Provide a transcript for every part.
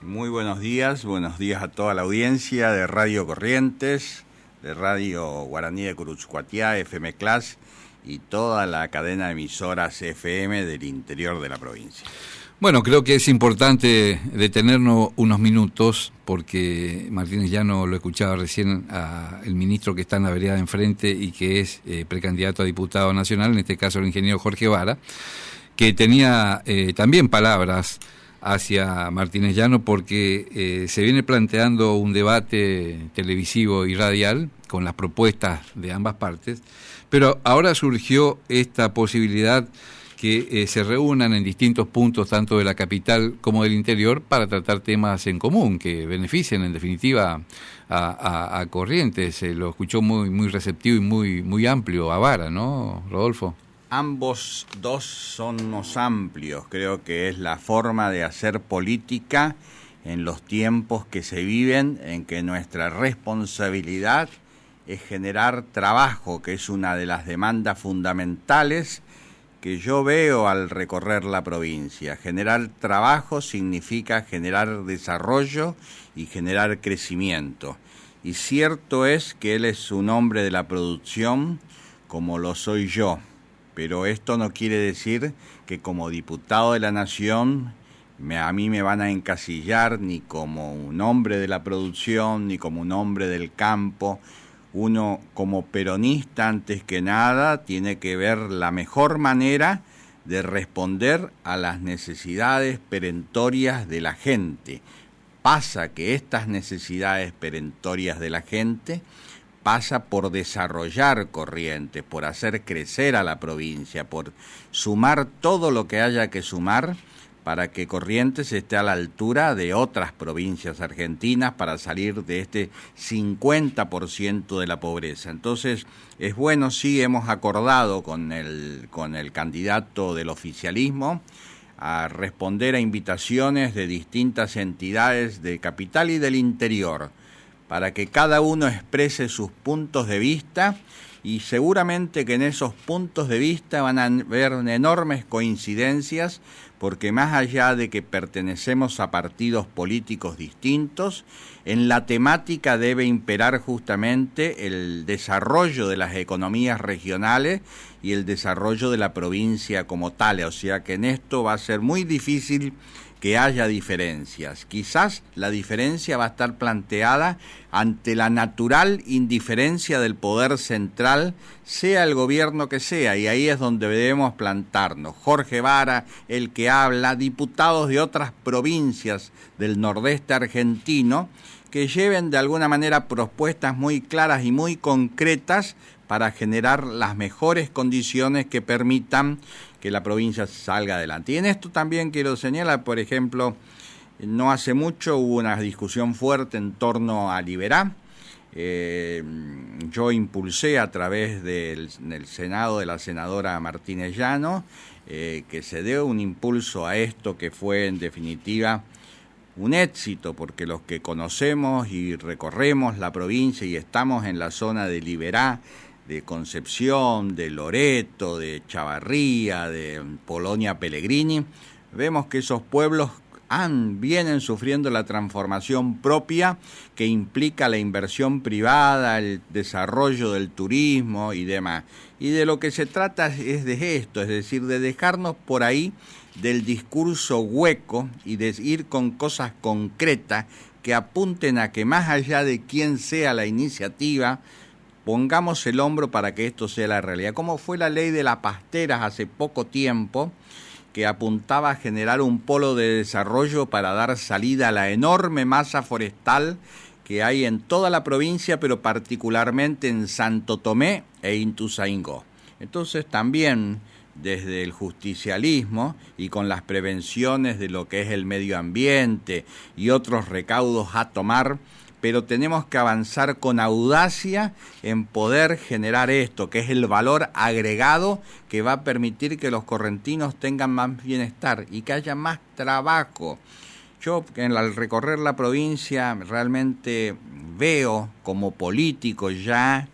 Muy buenos días a toda la audiencia de Radio Corrientes, de Radio Guaraní de Curuçcuatiá, FM Class y toda la cadena de emisoras FM del interior de la provincia. Bueno, creo que es importante detenernos unos minutos porque Martínez Llano lo escuchaba recién al ministro que está en la vereda de enfrente y que es precandidato a diputado nacional, en este caso el ingeniero Jorge Vara, que tenía también palabras hacia Martínez Llano porque se viene planteando un debate televisivo y radial con las propuestas de ambas partes, pero ahora surgió esta posibilidad que se reúnan en distintos puntos tanto de la capital como del interior para tratar temas en común que beneficien en definitiva a Corrientes. Lo escuchó muy receptivo y muy amplio a Vara, ¿no, Rodolfo? Ambos dos son unos amplios, creo que es la forma de hacer política en los tiempos que se viven, en que nuestra responsabilidad es generar trabajo, que es una de las demandas fundamentales que yo veo al recorrer la provincia. Generar trabajo significa generar desarrollo y generar crecimiento. Y cierto es que él es un hombre de la producción como lo soy yo. Pero esto no quiere decir que como diputado de la Nación a mí me van a encasillar ni como un hombre de la producción, ni como un hombre del campo. Uno como peronista, antes que nada, tiene que ver la mejor manera de responder a las necesidades perentorias de la gente. Pasa que estas necesidades perentorias de la gente pasa por desarrollar Corrientes, por hacer crecer a la provincia, por sumar todo lo que haya que sumar para que Corrientes esté a la altura de otras provincias argentinas para salir de este 50% de la pobreza. Entonces, es bueno, sí, hemos acordado con el candidato del oficialismo a responder a invitaciones de distintas entidades de capital y del interior, para que cada uno exprese sus puntos de vista y seguramente que en esos puntos de vista van a haber enormes coincidencias porque más allá de que pertenecemos a partidos políticos distintos, en la temática debe imperar justamente el desarrollo de las economías regionales y el desarrollo de la provincia como tal, o sea que en esto va a ser muy difícil que haya diferencias. Quizás la diferencia va a estar planteada ante la natural indiferencia del poder central, sea el gobierno que sea, y ahí es donde debemos plantarnos. Jorge Vara, el que habla, diputados de otras provincias del nordeste argentino, que lleven de alguna manera propuestas muy claras y muy concretas para generar las mejores condiciones que permitan que la provincia salga adelante. Y en esto también quiero señalar, por ejemplo, no hace mucho hubo una discusión fuerte en torno a Liberá. Yo impulsé a través del Senado de la senadora Martínez Llano que se dé un impulso a esto que fue en definitiva un éxito, porque los que conocemos y recorremos la provincia y estamos en la zona de Liberá, de Concepción, de Loreto, de Chavarría, de Polonia Pellegrini, vemos que esos pueblos vienen sufriendo la transformación propia que implica la inversión privada, el desarrollo del turismo y demás. Y de lo que se trata es de esto, es decir, de dejarnos por ahí del discurso hueco y de ir con cosas concretas que apunten a que más allá de quién sea la iniciativa, pongamos el hombro para que esto sea la realidad. Como fue la ley de las pasteras hace poco tiempo, que apuntaba a generar un polo de desarrollo para dar salida a la enorme masa forestal que hay en toda la provincia, pero particularmente en Santo Tomé e Ituzaingó. Entonces también desde el justicialismo y con las prevenciones de lo que es el medio ambiente y otros recaudos a tomar, pero tenemos que avanzar con audacia en poder generar esto, que es el valor agregado que va a permitir que los correntinos tengan más bienestar y que haya más trabajo. Yo, al recorrer la provincia, realmente veo como político ya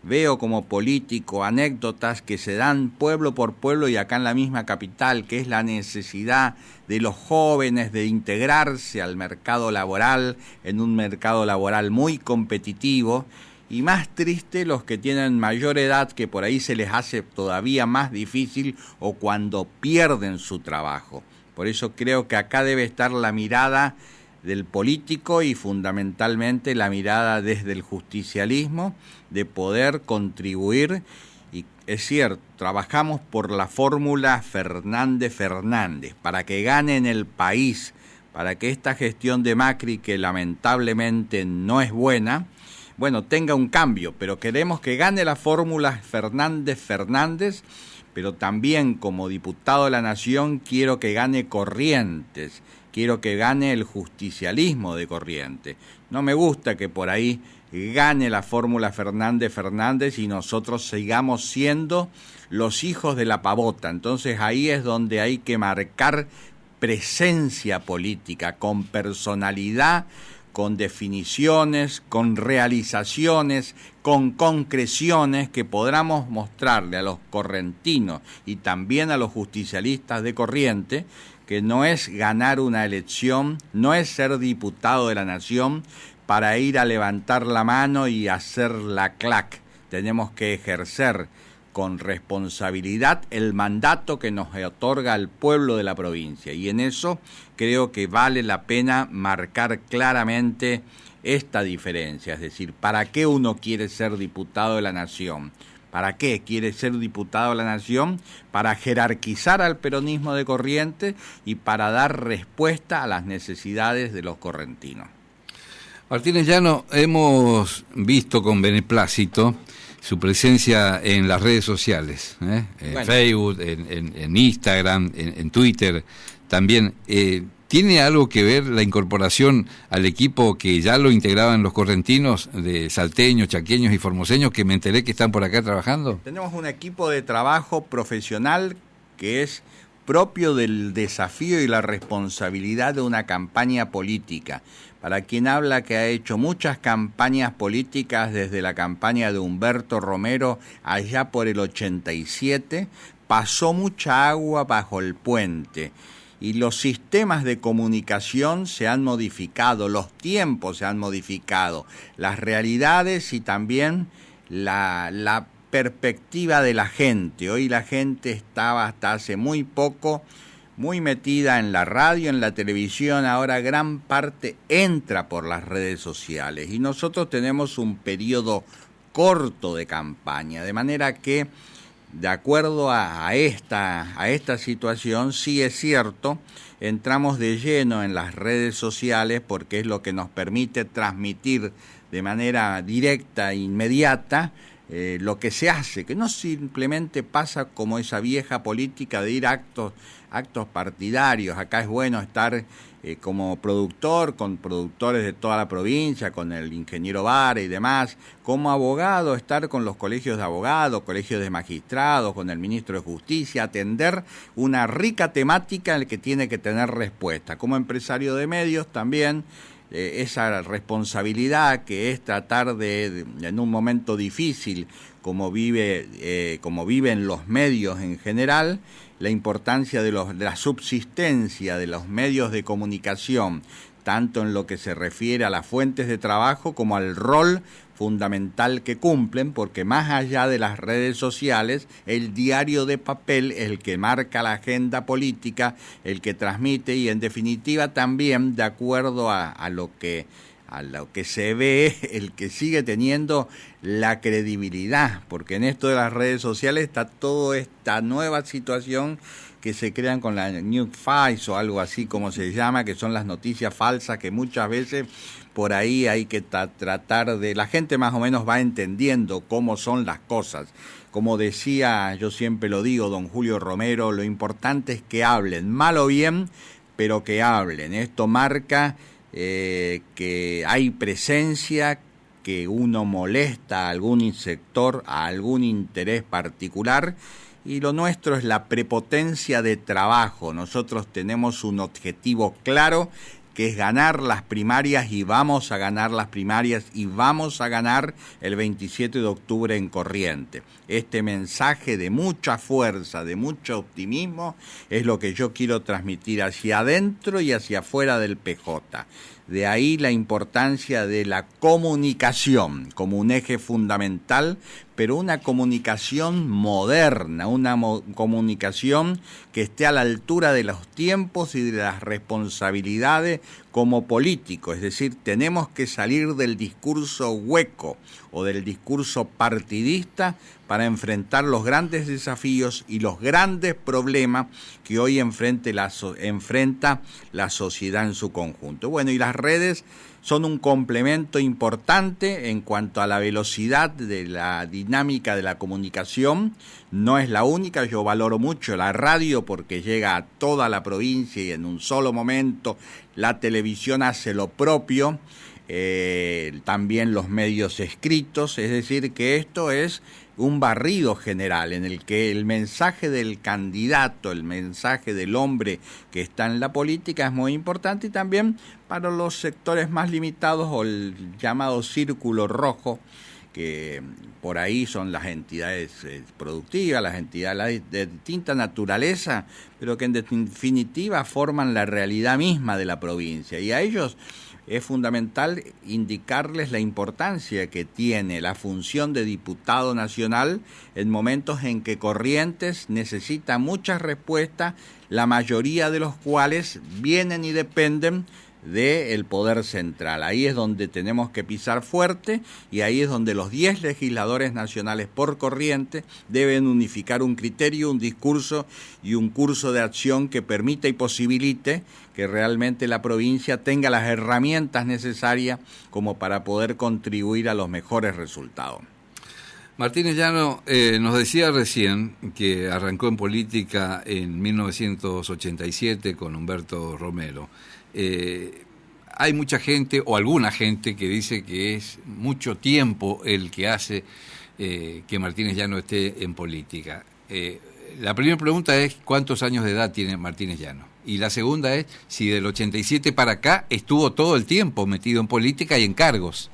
veo como político anécdotas que se dan pueblo por pueblo y acá en la misma capital, que es la necesidad de los jóvenes de integrarse al mercado laboral, en un mercado laboral muy competitivo, y más triste los que tienen mayor edad, que por ahí se les hace todavía más difícil o cuando pierden su trabajo. Por eso creo que acá debe estar la mirada del político y fundamentalmente la mirada desde el justicialismo de poder contribuir. Y es cierto, trabajamos por la fórmula Fernández-Fernández para que gane en el país, para que esta gestión de Macri, que lamentablemente no es buena, bueno, tenga un cambio, pero queremos que gane la fórmula Fernández-Fernández, pero también como diputado de la Nación quiero que gane Corrientes, quiero que gane el justicialismo de Corrientes. No me gusta que por ahí gane la fórmula Fernández-Fernández y nosotros sigamos siendo los hijos de la pavota. Entonces ahí es donde hay que marcar presencia política, con personalidad, con definiciones, con realizaciones, con concreciones que podamos mostrarle a los correntinos y también a los justicialistas de Corrientes que no es ganar una elección, no es ser diputado de la Nación para ir a levantar la mano y hacer la clac. Tenemos que ejercer con responsabilidad el mandato que nos otorga el pueblo de la provincia. Y en eso creo que vale la pena marcar claramente esta diferencia. Es decir, ¿para qué uno quiere ser diputado de la Nación? ¿Para qué quiere ser diputado de la Nación? Para jerarquizar al peronismo de Corrientes y para dar respuesta a las necesidades de los correntinos. Martínez Llano, hemos visto con beneplácito su presencia en las redes sociales, en Facebook, en Instagram, en Twitter también. ¿Tiene algo que ver la incorporación al equipo que ya lo integraban los correntinos, de salteños, chaqueños y formoseños, que me enteré que están por acá trabajando? Tenemos un equipo de trabajo profesional que es propio del desafío y la responsabilidad de una campaña política. Para quien habla que ha hecho muchas campañas políticas desde la campaña de Humberto Romero allá por el 87, pasó mucha agua bajo el puente y los sistemas de comunicación se han modificado, los tiempos se han modificado, las realidades y también la perspectiva de la gente. Hoy la gente estaba hasta hace muy poco muy metida en la radio, en la televisión, ahora gran parte entra por las redes sociales y nosotros tenemos un periodo corto de campaña, de manera que de acuerdo a esta situación, sí es cierto, entramos de lleno en las redes sociales porque es lo que nos permite transmitir de manera directa e inmediata lo que se hace, que no simplemente pasa como esa vieja política de ir a actos partidarios. Acá es bueno estar como productor, con productores de toda la provincia, con el ingeniero Vara y demás, como abogado, estar con los colegios de abogados, colegios de magistrados, con el ministro de Justicia, atender una rica temática en la que tiene que tener respuesta. Como empresario de medios también, esa responsabilidad que es tratar de en un momento difícil como viven los medios en general, la importancia de la subsistencia de los medios de comunicación, tanto en lo que se refiere a las fuentes de trabajo como al rol fundamental que cumplen, porque más allá de las redes sociales, el diario de papel es el que marca la agenda política, el que transmite y en definitiva también de acuerdo a lo que se ve, el que sigue teniendo la credibilidad, porque en esto de las redes sociales está toda esta nueva situación que se crean con la New Face o algo así como se llama, que son las noticias falsas que muchas veces por ahí hay que tratar de... La gente más o menos va entendiendo cómo son las cosas. Como decía, yo siempre lo digo, don Julio Romero, lo importante es que hablen, mal o bien, pero que hablen. Esto marca que hay presencia, que uno molesta a algún sector, a algún interés particular, y lo nuestro es la prepotencia de trabajo. Nosotros tenemos un objetivo claro, que es ganar las primarias y vamos a ganar las primarias y vamos a ganar el 27 de octubre en Corrientes. Este mensaje de mucha fuerza, de mucho optimismo, es lo que yo quiero transmitir hacia adentro y hacia afuera del PJ. De ahí la importancia de la comunicación como un eje fundamental, pero una comunicación moderna, una comunicación que esté a la altura de los tiempos y de las responsabilidades como políticos. Es decir, tenemos que salir del discurso hueco o del discurso partidista para enfrentar los grandes desafíos y los grandes problemas que hoy enfrenta la sociedad en su conjunto. Bueno, y las redes son un complemento importante en cuanto a la velocidad de la dinámica de la comunicación. No es la única, yo valoro mucho la radio porque llega a toda la provincia y en un solo momento. La televisión hace lo propio, también los medios escritos, es decir, que esto es un barrido general en el que el mensaje del candidato, el mensaje del hombre que está en la política es muy importante, y también para los sectores más limitados o el llamado círculo rojo, que por ahí son las entidades productivas, las entidades de distinta naturaleza, pero que en definitiva forman la realidad misma de la provincia, y a ellos es fundamental indicarles la importancia que tiene la función de diputado nacional en momentos en que Corrientes necesita muchas respuestas, la mayoría de los cuales vienen y dependen del poder central. Ahí es donde tenemos que pisar fuerte, y ahí es donde los 10 legisladores nacionales por Corrientes deben unificar un criterio, un discurso y un curso de acción que permita y posibilite que realmente la provincia tenga las herramientas necesarias como para poder contribuir a los mejores resultados. Martínez Llano nos decía recién que arrancó en política en 1987 con Humberto Romero. Hay mucha gente, o alguna gente, que dice que es mucho tiempo el que hace que Martínez Llano esté en política. La primera pregunta es ¿cuántos años de edad tiene Martínez Llano? Y la segunda es si del 87 para acá estuvo todo el tiempo metido en política y en cargos.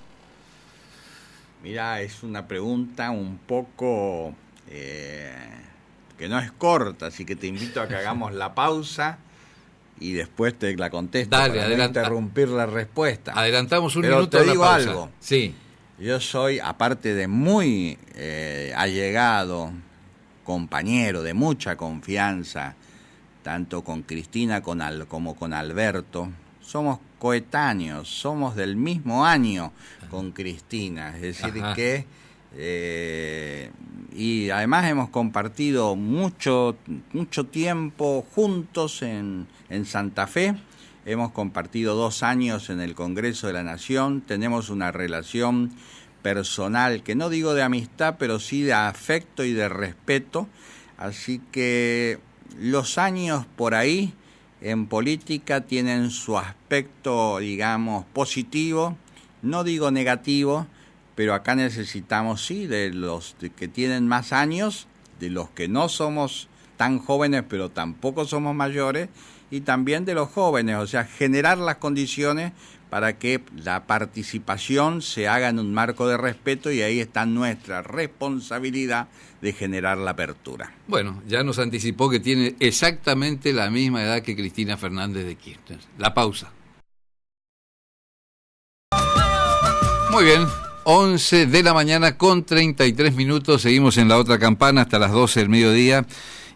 Mira, es una pregunta un poco que no es corta, así que te invito a que hagamos la pausa y después te la contesto. Dale, para no interrumpir la respuesta. Adelantamos un Pero minuto te a la digo pausa. algo. Sí. Yo soy, aparte de muy allegado, compañero de mucha confianza, tanto con Cristina como con Alberto, somos coetáneos, somos del mismo año con Cristina, es decir, Ajá. que y además hemos compartido mucho tiempo juntos en Santa Fe, hemos compartido 2 años en el Congreso de la Nación, tenemos una relación personal, que no digo de amistad, pero sí de afecto y de respeto, así que los años por ahí en política tienen su aspecto, digamos, positivo, no digo negativo, pero acá necesitamos, sí, de los que tienen más años, de los que no somos tan jóvenes, pero tampoco somos mayores, y también de los jóvenes, o sea, generar las condiciones para que la participación se haga en un marco de respeto, y ahí está nuestra responsabilidad de generar la apertura. Bueno, ya nos anticipó que tiene exactamente la misma edad que Cristina Fernández de Kirchner. La pausa. Muy bien, 11 de la mañana con 33 minutos, seguimos en la otra campana hasta las 12 del mediodía.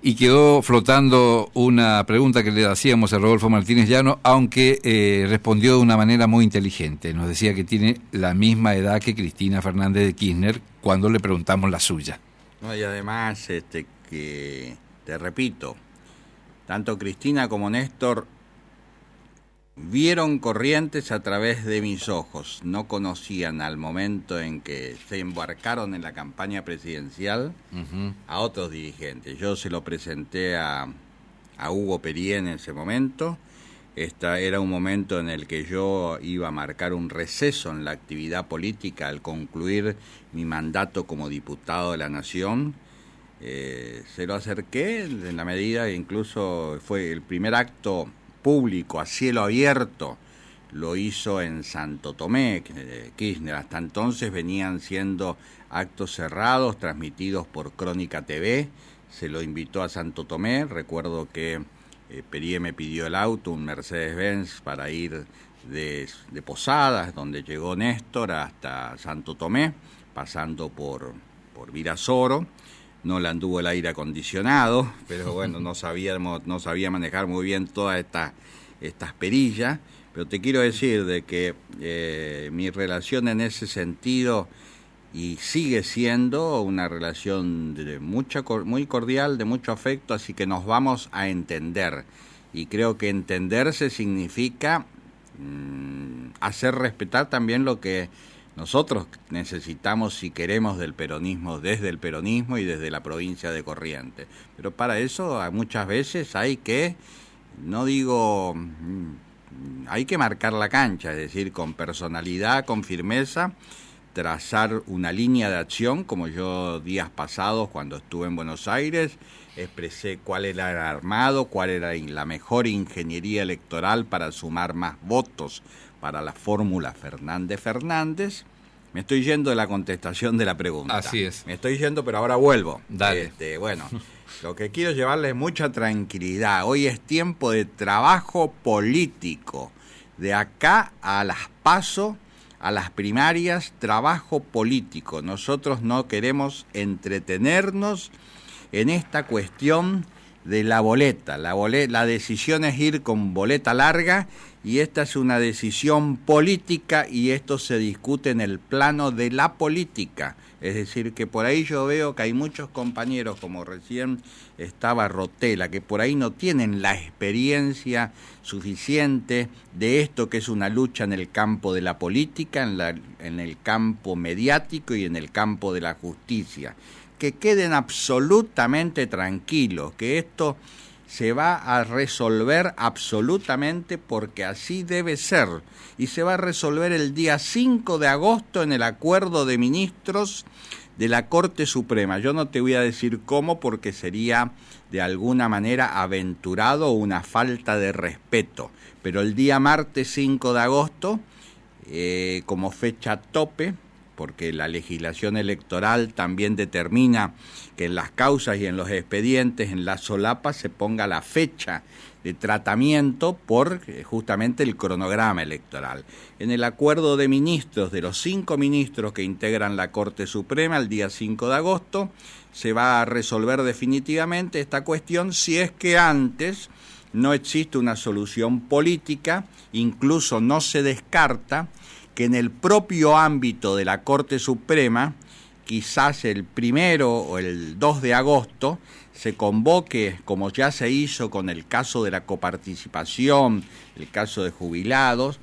Y quedó flotando una pregunta que le hacíamos a Rodolfo Martínez Llano, aunque respondió de una manera muy inteligente. Nos decía que tiene la misma edad que Cristina Fernández de Kirchner cuando le preguntamos la suya. No, y además, que te repito, tanto Cristina como Néstor vieron Corrientes a través de mis ojos, no conocían al momento en que se embarcaron en la campaña presidencial a otros dirigentes. Yo se lo presenté a Hugo Perié en ese momento. Era un momento en el que yo iba a marcar un receso en la actividad política al concluir mi mandato como diputado de la Nación. Se lo acerqué en la medida, incluso fue el primer acto público a cielo abierto lo hizo en Santo Tomé, Kirchner. Hasta entonces venían siendo actos cerrados, transmitidos por Crónica TV. Se lo invitó a Santo Tomé. Recuerdo que Perie me pidió el auto, un Mercedes-Benz, para ir de Posadas, donde llegó Néstor, hasta Santo Tomé, pasando por Virasoro. No le anduvo el aire acondicionado, pero bueno, no sabía manejar muy bien todas estas perillas. Pero te quiero decir de que mi relación en ese sentido y sigue siendo una relación muy cordial, de mucho afecto, así que nos vamos a entender. Y creo que entenderse significa hacer respetar también lo que nosotros necesitamos y queremos del peronismo, desde el peronismo y desde la provincia de Corrientes. Pero para eso muchas veces hay que, hay que marcar la cancha, es decir, con personalidad, con firmeza, trazar una línea de acción, como yo días pasados cuando estuve en Buenos Aires expresé cuál era el armado, cuál era la mejor ingeniería electoral para sumar más votos para la fórmula Fernández. Me estoy yendo de la contestación de la pregunta. Así es. Me estoy yendo, pero ahora vuelvo. Dale. Bueno, lo que quiero llevarles es mucha tranquilidad. Hoy es tiempo de trabajo político. De acá a las PASO, a las primarias, trabajo político. Nosotros no queremos entretenernos en esta cuestión de la boleta. La decisión es ir con boleta larga y esta es una decisión política y esto se discute en el plano de la política. Es decir, que por ahí yo veo que hay muchos compañeros, como recién estaba Rotela, que por ahí no tienen la experiencia suficiente de esto que es una lucha en el campo de la política, en el campo mediático y en el campo de la justicia. Que queden absolutamente tranquilos, que esto se va a resolver absolutamente porque así debe ser. Y se va a resolver el día 5 de agosto en el acuerdo de ministros de la Corte Suprema. Yo no te voy a decir cómo porque sería de alguna manera aventurado o una falta de respeto. Pero el día martes 5 de agosto, como fecha tope, porque la legislación electoral también determina que en las causas y en los expedientes, en la solapa, se ponga la fecha de tratamiento por justamente el cronograma electoral. En el acuerdo de ministros, de los 5 ministros que integran la Corte Suprema, el día 5 de agosto, se va a resolver definitivamente esta cuestión si es que antes no existe una solución política, incluso no se descarta que en el propio ámbito de la Corte Suprema, quizás el 1 o el 2 de agosto, se convoque, como ya se hizo con el caso de la coparticipación, el caso de jubilados,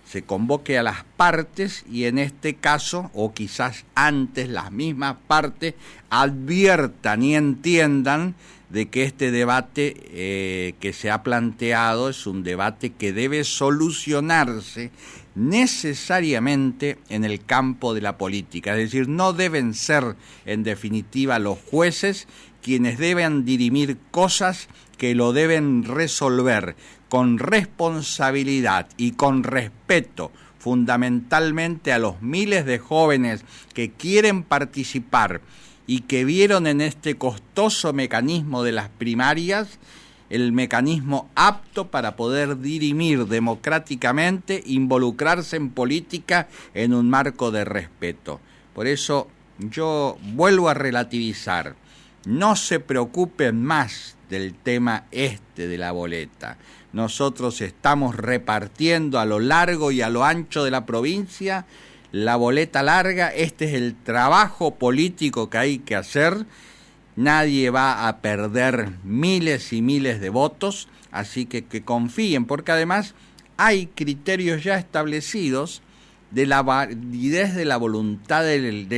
se convoque a las partes y en este caso, o quizás antes, las mismas partes adviertan y entiendan de que este debate que se ha planteado es un debate que debe solucionarse necesariamente en el campo de la política. Es decir, no deben ser, en definitiva, los jueces quienes deben dirimir cosas que lo deben resolver con responsabilidad y con respeto, fundamentalmente a los miles de jóvenes que quieren participar y que vieron en este costoso mecanismo de las primarias el mecanismo apto para poder dirimir democráticamente, involucrarse en política en un marco de respeto. Por eso yo vuelvo a relativizar, no se preocupen más del tema de la boleta. Nosotros estamos repartiendo a lo largo y a lo ancho de la provincia la boleta larga. Este es el trabajo político que hay que hacer. Nadie va a perder miles y miles de votos, así que confíen, porque además hay criterios ya establecidos de la validez de la voluntad del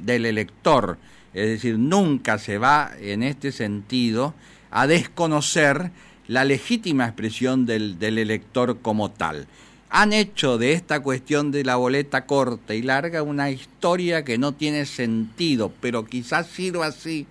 elector. Es decir, nunca se va en este sentido a desconocer la legítima expresión del elector como tal. Han hecho de esta cuestión de la boleta corta y larga una historia que no tiene sentido, pero quizás sirva así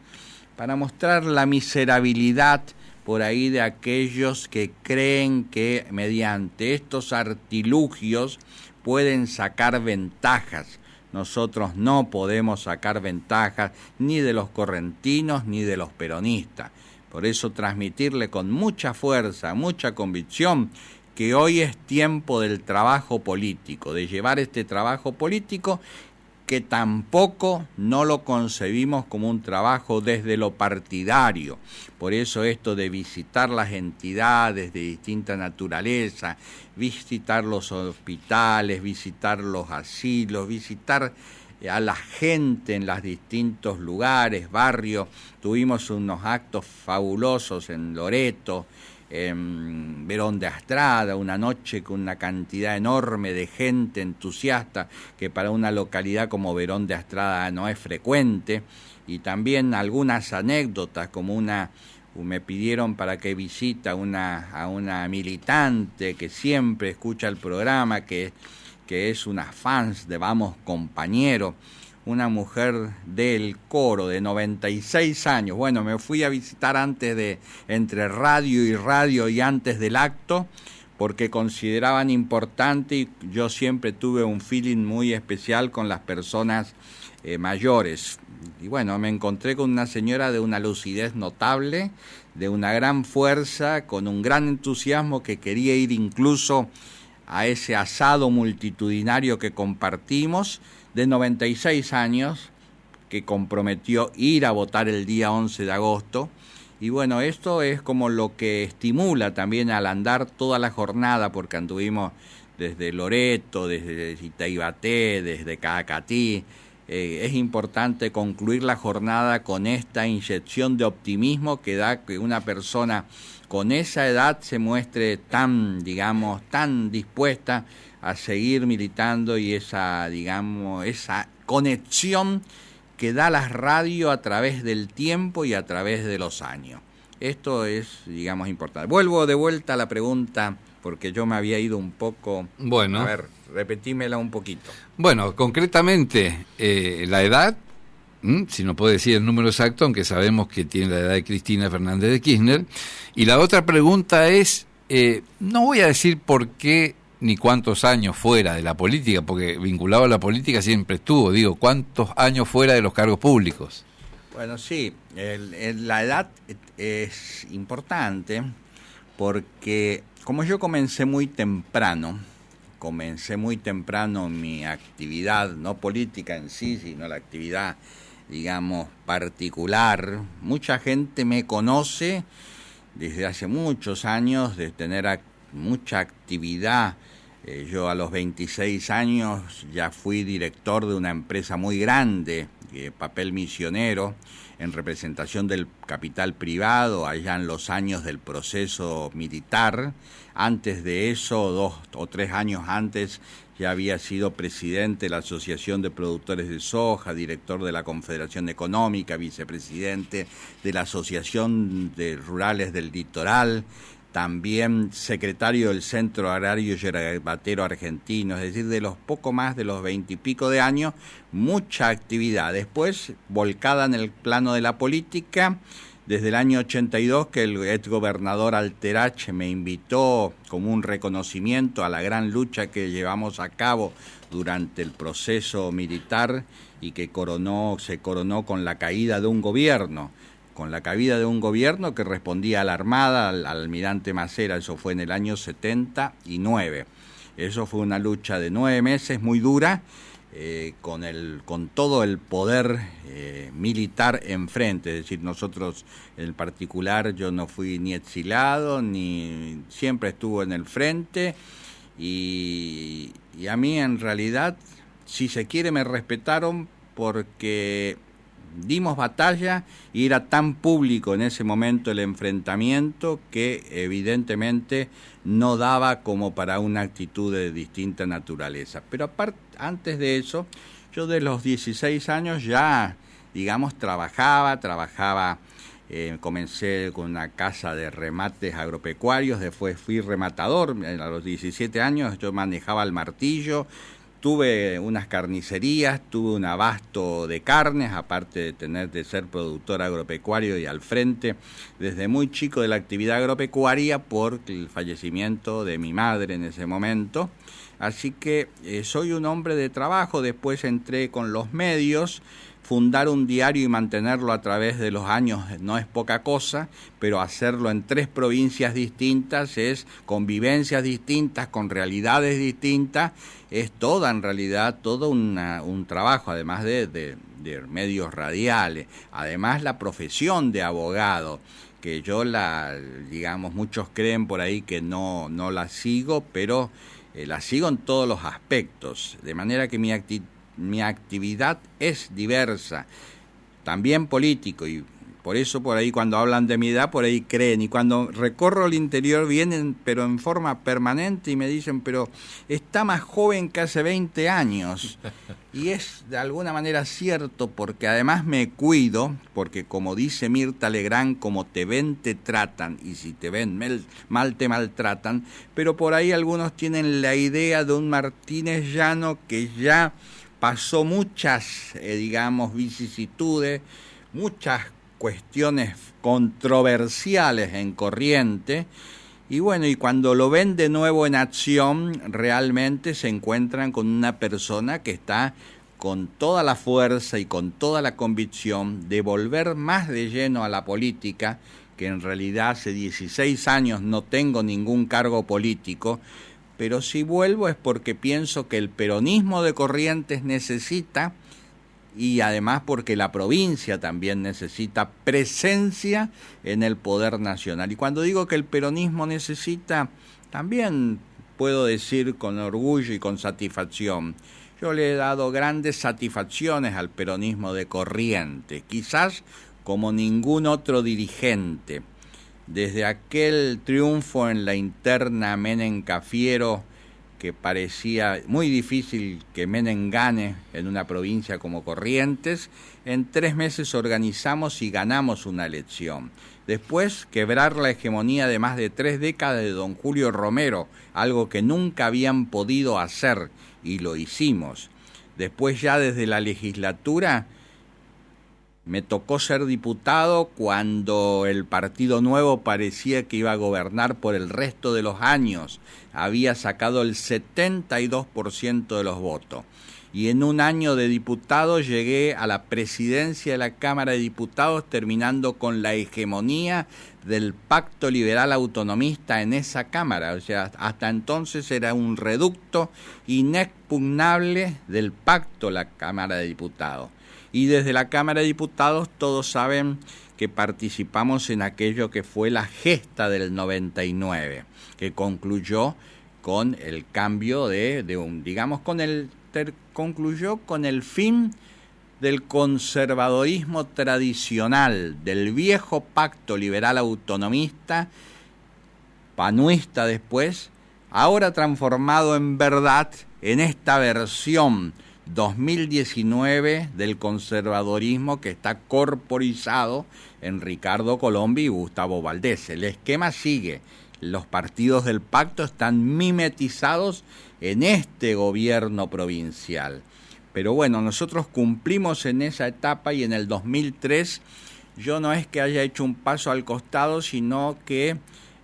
para mostrar la miserabilidad, por ahí de aquellos que creen que mediante estos artilugios pueden sacar ventajas. Nosotros no podemos sacar ventajas ni de los correntinos ni de los peronistas. Por eso transmitirle con mucha fuerza, mucha convicción, que hoy es tiempo del trabajo político, de llevar este trabajo político que tampoco no lo concebimos como un trabajo desde lo partidario. Por eso esto de visitar las entidades de distinta naturaleza, visitar los hospitales, visitar los asilos, visitar a la gente en los distintos lugares, barrios. Tuvimos unos actos fabulosos en Loreto, en Verón de Astrada, una noche con una cantidad enorme de gente entusiasta, que para una localidad como Verón de Astrada no es frecuente, y también algunas anécdotas, como me pidieron para que visita a una militante que siempre escucha el programa, que es una fans de Vamos Compañero, una mujer del coro de 96 años. Bueno, me fui a visitar entre radio y antes del acto, porque consideraban importante, y yo siempre tuve un feeling muy especial con las personas mayores. Y bueno, me encontré con una señora de una lucidez notable, de una gran fuerza, con un gran entusiasmo, que quería ir incluso a ese asado multitudinario que compartimos, de 96 años, que comprometió ir a votar el día 11 de agosto. Y bueno, esto es como lo que estimula también al andar toda la jornada, porque anduvimos desde Loreto, desde Itaibaté, desde Caacatí. Es importante concluir la jornada con esta inyección de optimismo que da que una persona con esa edad se muestre tan dispuesta a seguir militando, y esa conexión que da la radio a través del tiempo y a través de los años. Esto es, importante. Vuelvo de vuelta a la pregunta, porque yo me había ido un poco. Bueno. A ver, repetímela un poquito. Bueno, concretamente, la edad, si no puede decir el número exacto, aunque sabemos que tiene la edad de Cristina Fernández de Kirchner. Y la otra pregunta es, no voy a decir por qué ni cuántos años fuera de la política, porque vinculado a la política siempre estuvo, ¿cuántos años fuera de los cargos públicos? Bueno, sí, la edad es importante, porque como yo comencé muy temprano mi actividad, no política en sí, sino la actividad, particular. Mucha gente me conoce desde hace muchos años, de tener mucha actividad. Yo a los 26 años ya fui director de una empresa muy grande, Papel Misionero, en representación del capital privado, allá en los años del proceso militar. Antes de eso, 2 o 3 años antes, ya había sido presidente de la Asociación de Productores de Soja, director de la Confederación Económica, vicepresidente de la Asociación de Rurales del Litoral, también secretario del Centro Agrario Yerbatero Argentino, es decir, de los poco más de los 20 y pico de años, mucha actividad. Después, volcada en el plano de la política, desde el año 82, que el exgobernador Alterach me invitó como un reconocimiento a la gran lucha que llevamos a cabo durante el proceso militar, y que se coronó con la caída de un gobierno. Que respondía a la Armada, al almirante Macera. Eso fue en el año 79. Eso fue una lucha de 9 meses, muy dura, con todo el poder militar enfrente. Es decir, nosotros en particular, yo no fui ni exilado, ni siempre estuvo en el frente, y a mí en realidad, si se quiere, me respetaron porque dimos batalla, y era tan público en ese momento el enfrentamiento que evidentemente no daba como para una actitud de distinta naturaleza. Pero antes de eso, yo de los 16 años ya, trabajaba, comencé con una casa de remates agropecuarios, después fui rematador. A los 17 años yo manejaba el martillo, tuve unas carnicerías, tuve un abasto de carnes, aparte de ser productor agropecuario y al frente desde muy chico de la actividad agropecuaria por el fallecimiento de mi madre en ese momento. Así que soy un hombre de trabajo. Después entré con los medios. Fundar un diario y mantenerlo a través de los años no es poca cosa, pero hacerlo en 3 provincias distintas es convivencias distintas, con realidades distintas, es toda en realidad, todo un trabajo, además de medios radiales, además la profesión de abogado, que yo digamos, muchos creen por ahí que no la sigo, pero la sigo en todos los aspectos, de manera que mi actividad es diversa, también político, y por eso por ahí cuando hablan de mi edad, por ahí creen, y cuando recorro el interior vienen, pero en forma permanente, y me dicen, pero está más joven que hace 20 años, y es de alguna manera cierto, porque además me cuido, porque como dice Mirta Legrand, como te ven te tratan, y si te ven mal te maltratan, pero por ahí algunos tienen la idea de un Martínez Llano que ya pasó muchas, digamos, vicisitudes, muchas cuestiones controversiales en Corrientes, y bueno, y cuando lo ven de nuevo en acción, realmente se encuentran con una persona que está con toda la fuerza y con toda la convicción de volver más de lleno a la política, que en realidad hace 16 años no tengo ningún cargo político, pero si vuelvo es porque pienso que el peronismo de Corrientes necesita, y además porque la provincia también necesita presencia en el poder nacional. Y cuando digo que el peronismo necesita, también puedo decir con orgullo y con satisfacción, yo le he dado grandes satisfacciones al peronismo de Corrientes, quizás como ningún otro dirigente. Desde aquel triunfo en la interna Menem-Cafiero, que parecía muy difícil que Menem gane en una provincia como Corrientes, en 3 meses organizamos y ganamos una elección. Después, quebrar la hegemonía de más de 3 décadas de don Julio Romero, algo que nunca habían podido hacer, y lo hicimos. Después, ya desde la legislatura, me tocó ser diputado cuando el Partido Nuevo parecía que iba a gobernar por el resto de los años. Había sacado el 72% de los votos. Y en un año de diputado llegué a la presidencia de la Cámara de Diputados, terminando con la hegemonía del Pacto Liberal Autonomista en esa Cámara. O sea, hasta entonces era un reducto inexpugnable del pacto la Cámara de Diputados. Y desde la Cámara de Diputados todos saben que participamos en aquello que fue la gesta del 99, que concluyó con el cambio concluyó con el fin del conservadorismo tradicional, del viejo pacto liberal autonomista, panuista después, ahora transformado en verdad en esta versión 2019 del conservadorismo que está corporizado en Ricardo Colombi y Gustavo Valdés. El esquema sigue, los partidos del pacto están mimetizados en este gobierno provincial. Pero bueno, nosotros cumplimos en esa etapa, y en el 2003 yo no es que haya hecho un paso al costado, sino que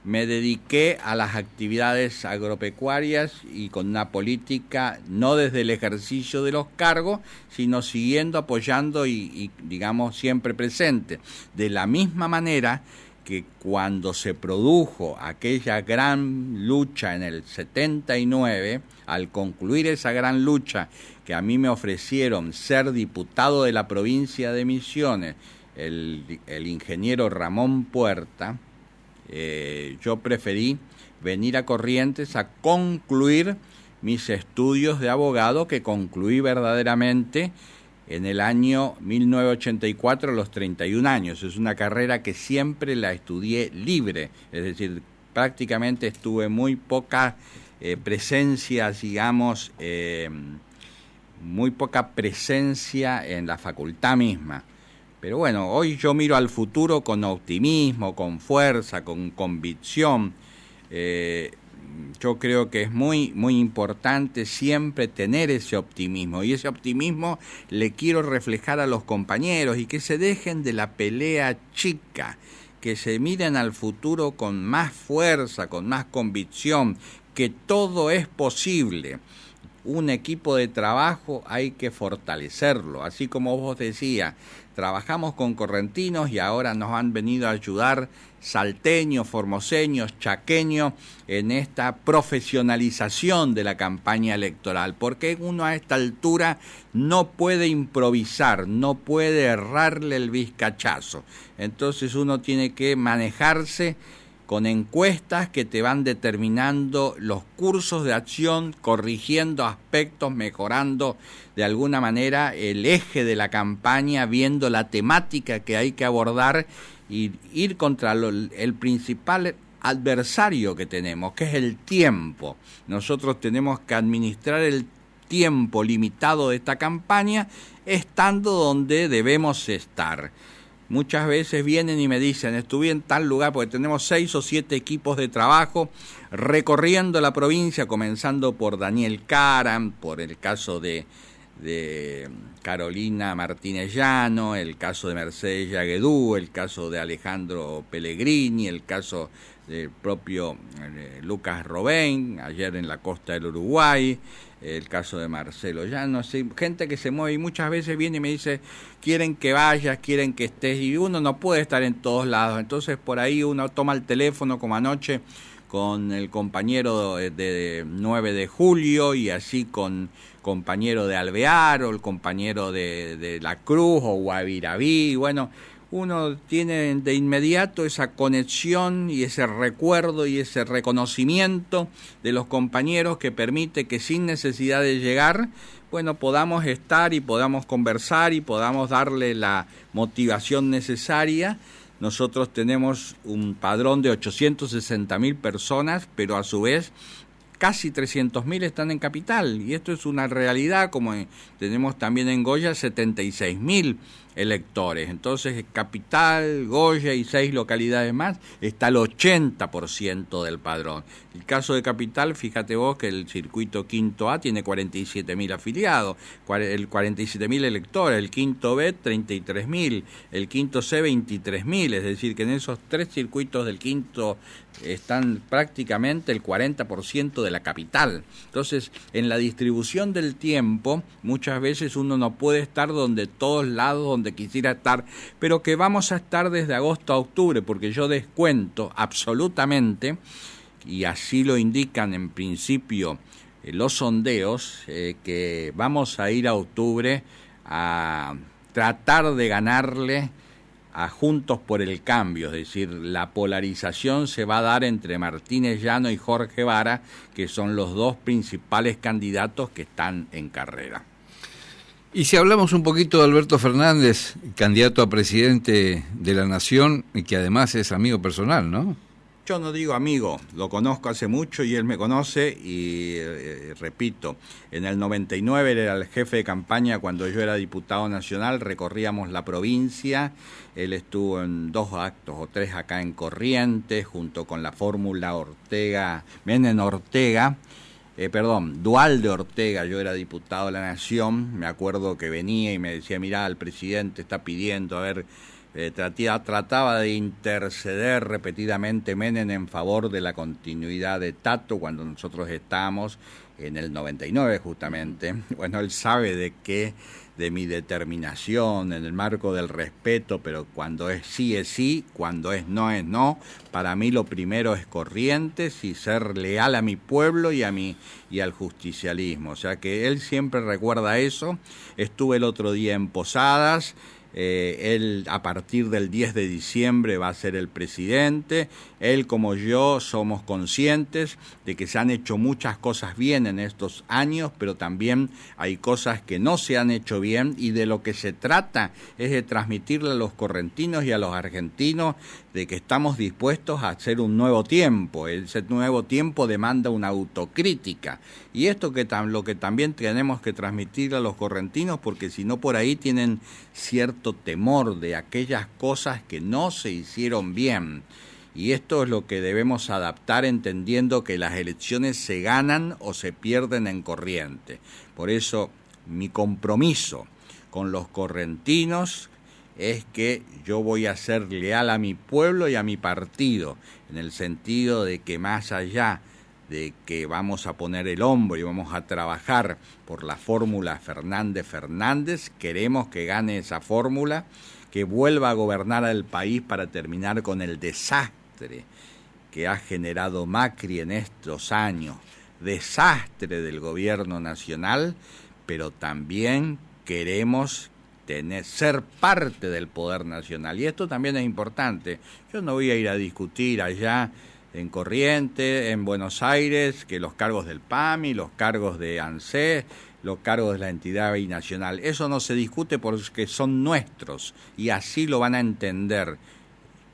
me dediqué a las actividades agropecuarias y con una política no desde el ejercicio de los cargos, sino siguiendo, apoyando y digamos, siempre presente. De la misma manera que cuando se produjo aquella gran lucha en el 79, al concluir esa gran lucha, que a mí me ofrecieron ser diputado de la provincia de Misiones, el ingeniero Ramón Puerta, yo preferí venir a Corrientes a concluir mis estudios de abogado, que concluí verdaderamente en el año 1984 a los 31 años. Es una carrera que siempre la estudié libre, es decir, prácticamente estuve muy poca presencia, digamos, muy poca presencia en la facultad misma. Pero bueno, hoy yo miro al futuro con optimismo, con fuerza, con convicción. yo creo que es muy, muy importante siempre tener ese optimismo, y ese optimismo le quiero reflejar a los compañeros, y que se dejen de la pelea chica, que se miren al futuro con más fuerza, con más convicción, que todo es posible. Un equipo de trabajo hay que fortalecerlo, así como vos decías, trabajamos con correntinos y ahora nos han venido a ayudar salteños, formoseños, chaqueños en esta profesionalización de la campaña electoral, porque uno a esta altura no puede improvisar, no puede errarle el vizcachazo, entonces uno tiene que manejarse con encuestas que te van determinando los cursos de acción, corrigiendo aspectos, mejorando de alguna manera el eje de la campaña, viendo la temática que hay que abordar y ir contra el principal adversario que tenemos, que es el tiempo. Nosotros tenemos que administrar el tiempo limitado de esta campaña, estando donde debemos estar. Muchas veces vienen y me dicen, estuve en tal lugar, porque tenemos 6 o 7 equipos de trabajo recorriendo la provincia, comenzando por Daniel Caram, por el caso de Carolina Martínez Llano, el caso de Mercedes Yaguedú, el caso de Alejandro Pellegrini, el caso del propio Lucas Robén, ayer en la costa del Uruguay, el caso de Marcelo Llano, gente que se mueve y muchas veces viene y me dice, quieren que vayas, quieren que estés, y uno no puede estar en todos lados, entonces por ahí uno toma el teléfono como anoche con el compañero de 9 de julio y así con compañero de Alvear o el compañero de La Cruz o Guaviraví, bueno, uno tiene de inmediato esa conexión y ese recuerdo y ese reconocimiento de los compañeros que permite que sin necesidad de llegar, bueno, podamos estar y podamos conversar y podamos darle la motivación necesaria. Nosotros tenemos un padrón de 860.000 personas, pero a su vez casi 300.000 están en Capital, y esto es una realidad, como tenemos también en Goya 76.000 electores. Entonces, Capital, Goya y 6 localidades más, está el 80% del padrón. El caso de Capital, fíjate vos que el circuito quinto A tiene 47.000 afiliados, el 47.000 electores, el quinto B 33.000, el quinto C 23.000, es decir, que en esos 3 circuitos del quinto están prácticamente el 40% de la capital. Entonces, en la distribución del tiempo, muchas veces uno no puede estar donde todos lados, donde quisiera estar, pero que vamos a estar desde agosto a octubre, porque yo descuento absolutamente, y así lo indican en principio los sondeos, que vamos a ir a octubre a tratar de ganarle a Juntos por el Cambio, es decir, la polarización se va a dar entre Martínez Llano y Jorge Vara, que son los 2 principales candidatos que están en carrera. Y si hablamos un poquito de Alberto Fernández, candidato a presidente de la Nación, y que además es amigo personal, ¿no? Yo no digo amigo, lo conozco hace mucho y él me conoce y repito, en el 99 él era el jefe de campaña cuando yo era diputado nacional, recorríamos la provincia, él estuvo en 2 actos o 3 acá en Corrientes, junto con la fórmula Dualde Ortega, yo era diputado de la Nación, me acuerdo que venía y me decía, mirá, el presidente está pidiendo, a ver, trataba de interceder repetidamente Menem en favor de la continuidad de Tato cuando nosotros estábamos en el 99 justamente. Bueno, él sabe de mi determinación en el marco del respeto, pero cuando es sí, cuando es no. Para mí lo primero es Corrientes y ser leal a mi pueblo y al justicialismo. O sea que él siempre recuerda eso. Estuve el otro día en Posadas. Él a partir del 10 de diciembre va a ser el presidente. Él como yo somos conscientes de que se han hecho muchas cosas bien en estos años, pero también hay cosas que no se han hecho bien, y de lo que se trata es de transmitirle a los correntinos y a los argentinos de que estamos dispuestos a hacer un nuevo tiempo. Ese nuevo tiempo demanda una autocrítica, y esto lo que también tenemos que transmitir a los correntinos, porque si no por ahí tienen cierto temor de aquellas cosas que no se hicieron bien. Y esto es lo que debemos adaptar, entendiendo que las elecciones se ganan o se pierden en Corrientes. Por eso mi compromiso con los correntinos es que yo voy a ser leal a mi pueblo y a mi partido, en el sentido de que más allá de que vamos a poner el hombro y vamos a trabajar por la fórmula Fernández-Fernández, queremos que gane esa fórmula, que vuelva a gobernar al país para terminar con el desastre que ha generado Macri en estos años, desastre del gobierno nacional, pero también queremos ser parte del poder nacional. Y esto también es importante. Yo no voy a ir a discutir allá en Corrientes, en Buenos Aires, que los cargos del PAMI, los cargos de ANSES, los cargos de la entidad binacional. Eso no se discute porque son nuestros y así lo van a entender.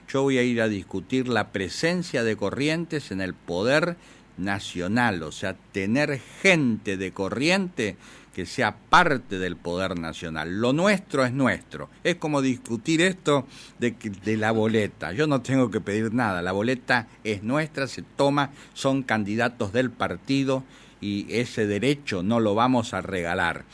Yo voy a ir a discutir la presencia de Corrientes en el poder nacional, o sea, tener gente de Corrientes que sea parte del poder nacional. Lo nuestro es nuestro. Es como discutir esto de la boleta. Yo no tengo que pedir nada. La boleta es nuestra, se toma, son candidatos del partido y ese derecho no lo vamos a regalar.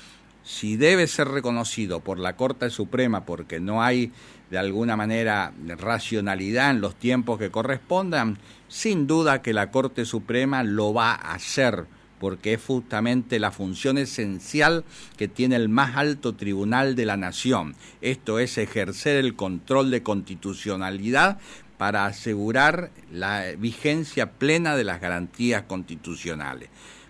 Si debe ser reconocido por la Corte Suprema porque no hay de alguna manera racionalidad en los tiempos que correspondan, sin duda que la Corte Suprema lo va a hacer, porque es justamente la función esencial que tiene el más alto tribunal de la nación. Esto es ejercer el control de constitucionalidad para asegurar la vigencia plena de las garantías constitucionales.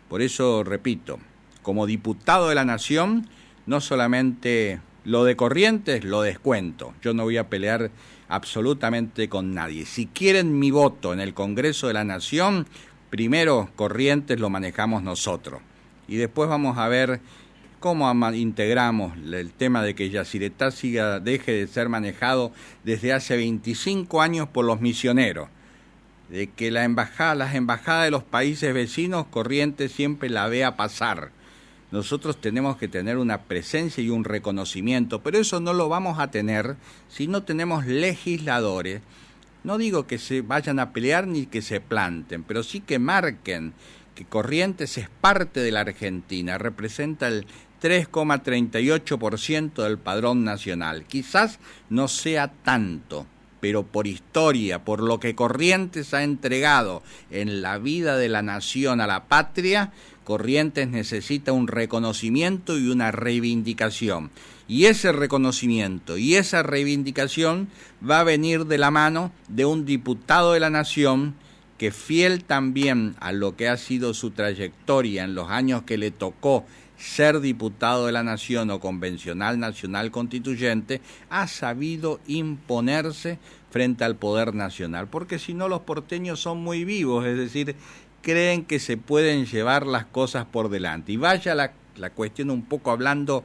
Por eso, repito, como diputado de la nación, no solamente lo de Corrientes lo descuento. Yo no voy a pelear absolutamente con nadie. Si quieren mi voto en el Congreso de la Nación, primero Corrientes lo manejamos nosotros y después vamos a ver cómo integramos el tema de que Yacyretá deje de ser manejado desde hace 25 años por los misioneros, de que las embajadas de los países vecinos Corrientes siempre la vea pasar. Nosotros tenemos que tener una presencia y un reconocimiento, pero eso no lo vamos a tener si no tenemos legisladores. No digo que se vayan a pelear ni que se planten, pero sí que marquen que Corrientes es parte de la Argentina, representa el 3,38% del padrón nacional. Quizás no sea tanto, pero por historia, por lo que Corrientes ha entregado en la vida de la nación a la patria, Corrientes necesita un reconocimiento y una reivindicación. Y ese reconocimiento y esa reivindicación va a venir de la mano de un diputado de la nación que, fiel también a lo que ha sido su trayectoria en los años que le tocó ser diputado de la nación o convencional nacional constituyente, ha sabido imponerse frente al poder nacional. Porque si no, los porteños son muy vivos, es decir, creen que se pueden llevar las cosas por delante. Y vaya la cuestión un poco hablando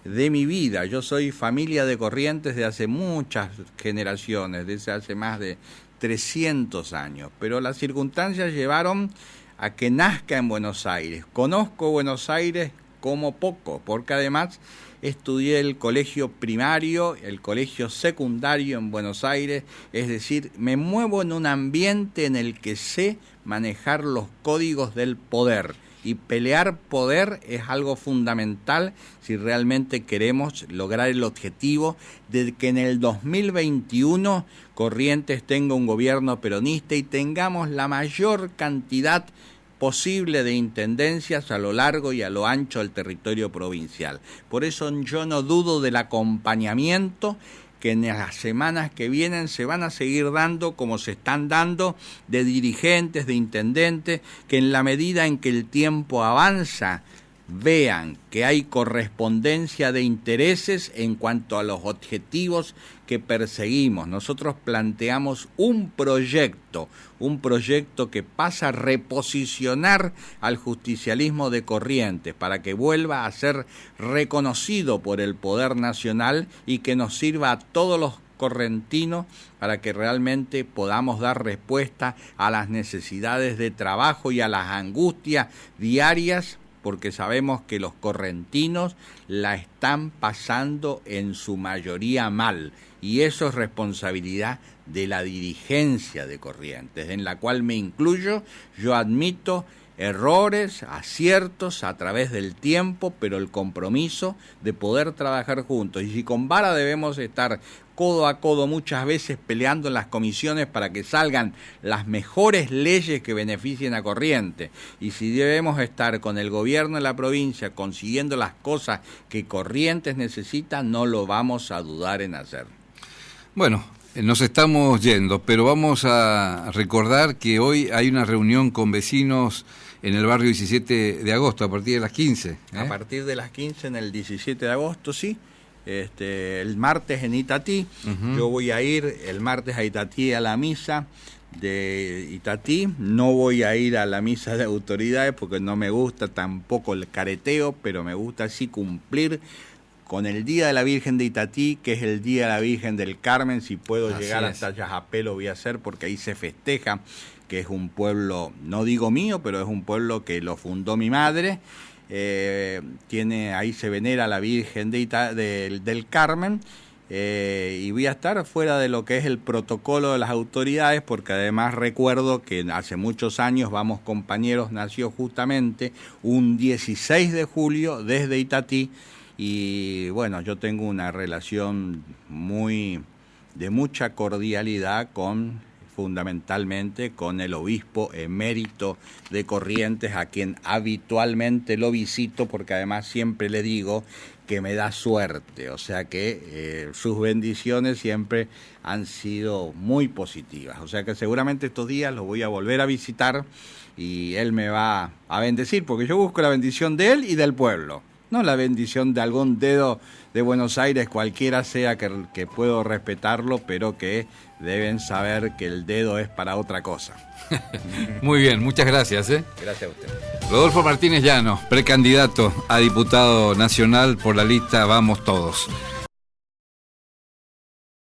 de mi vida. Yo soy familia de Corrientes de hace muchas generaciones, desde hace más de 300 años, pero las circunstancias llevaron a que nazca en Buenos Aires. Conozco Buenos Aires como poco, porque además estudié el colegio primario, el colegio secundario en Buenos Aires, es decir, me muevo en un ambiente en el que sé manejar los códigos del poder, y pelear poder es algo fundamental si realmente queremos lograr el objetivo de que en el 2021 Corrientes tenga un gobierno peronista y tengamos la mayor cantidad posible de intendencias a lo largo y a lo ancho del territorio provincial. Por eso yo no dudo del acompañamiento que en las semanas que vienen se van a seguir dando, como se están dando, de dirigentes, de intendentes, que en la medida en que el tiempo avanza, vean que hay correspondencia de intereses en cuanto a los objetivos que perseguimos. Nosotros planteamos un proyecto que pasa a reposicionar al justicialismo de Corrientes para que vuelva a ser reconocido por el poder nacional y que nos sirva a todos los correntinos para que realmente podamos dar respuesta a las necesidades de trabajo y a las angustias diarias porque sabemos que los correntinos la están pasando en su mayoría mal, y eso es responsabilidad de la dirigencia de Corrientes, en la cual me incluyo. Yo admito errores, aciertos a través del tiempo, pero el compromiso de poder trabajar juntos. Y si con Vara debemos estar codo a codo muchas veces peleando en las comisiones para que salgan las mejores leyes que beneficien a Corrientes, y si debemos estar con el gobierno de la provincia consiguiendo las cosas que Corrientes necesita, no lo vamos a dudar en hacer. Bueno, nos estamos yendo, pero vamos a recordar que hoy hay una reunión con vecinos en el barrio 17 de agosto, a partir de las 15. A partir de las 15 en el 17 de agosto, sí. El martes en Itatí. Yo voy a ir el martes a Itatí a la misa de Itatí. No voy a ir a la misa de autoridades porque no me gusta tampoco el careteo, pero me gusta así cumplir con el Día de la Virgen de Itatí, que es el Día de la Virgen del Carmen. Si puedo llegar hasta Yajapé lo voy a hacer, porque ahí se festeja, que es un pueblo, no digo mío, pero es un pueblo que lo fundó mi madre. Ahí se venera a la Virgen del Carmen, y voy a estar fuera de lo que es el protocolo de las autoridades, porque además recuerdo que hace muchos años Vamos Compañeros nació justamente un 16 de julio desde Itatí, y bueno, yo tengo una relación de mucha cordialidad fundamentalmente con el obispo emérito de Corrientes, a quien habitualmente lo visito, porque además siempre le digo que me da suerte, o sea que sus bendiciones siempre han sido muy positivas, o sea que seguramente estos días lo voy a volver a visitar y él me va a bendecir, porque yo busco la bendición de él y del pueblo, no la bendición de algún dedo de Buenos Aires, cualquiera sea que puedo respetarlo, pero que deben saber que el dedo es para otra cosa. Muy bien, muchas gracias. Gracias a usted. Rodolfo Martínez Llanos, precandidato a diputado nacional por la lista Vamos Todos.